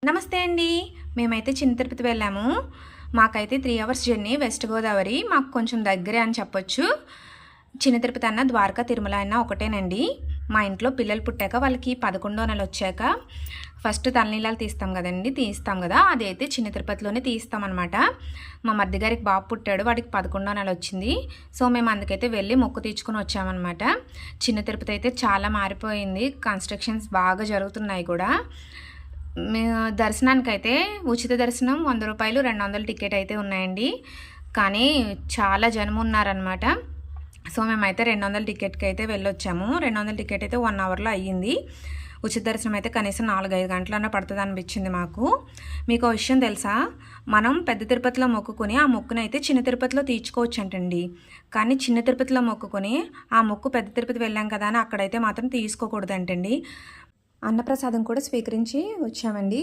నమస్తే అండి. మేమైతే చిన్న తిరుపతి వెళ్ళాము. మాకైతే 3 అవర్స్ జర్నీ వెస్ట్ గోదావరి. మాకు కొంచెం దగ్గరే అని చెప్పొచ్చు. చిన్న తిరుపతి అన్న, ద్వారకా, తిరుమల అన్న ఒకటేనండి. మా ఇంట్లో పిల్లలు పుట్టాక వాళ్ళకి 11వ నెల వచ్చాక ఫస్ట్ తలనీలాలు తీస్తాం కదా. అది అయితే చిన్న తిరుపతిలోనే తీస్తామన్నమాట. మా మరిది గారికి బాబు పుట్టాడు, వాడికి 11వ నెల వచ్చింది. సో మేము అందుకైతే వెళ్ళి మొక్కు తీర్చుకొని వచ్చామన్నమాట. చిన్న తిరుపతి అయితే చాలా మారిపోయింది, కన్స్ట్రక్షన్స్ బాగా జరుగుతున్నాయి కూడా. దర్శనానికైతే ఉచిత దర్శనం 100 రూపాయలు, 200 టికెట్ అయితే ఉన్నాయండి. కానీ చాలా జనం ఉన్నారనమాట. సో మేమైతే 200 టికెట్కి అయితే వెళ్ళొచ్చాము. 200 టికెట్ అయితే 1 అవర్లో అయ్యింది. ఉచిత దర్శనం అయితే కనీసం 4-5 గంటలన్నా పడుతుంది అనిపించింది మాకు. మీకు ఒక విషయం తెలుసా, మనం పెద్ద తిరుపతిలో మొక్కుకొని ఆ మొక్కుని అయితే చిన్న తిరుపతిలో తీర్చుకోవచ్చు అంటండి. కానీ చిన్న తిరుపతిలో మొక్కుకొని ఆ మొక్కు పెద్ద తిరుపతి వెళ్ళాం కదా అని అక్కడైతే మాత్రం తీసుకోకూడదంటండి. అన్నప్రసాదం కూడా స్వీకరించి వచ్చామండి.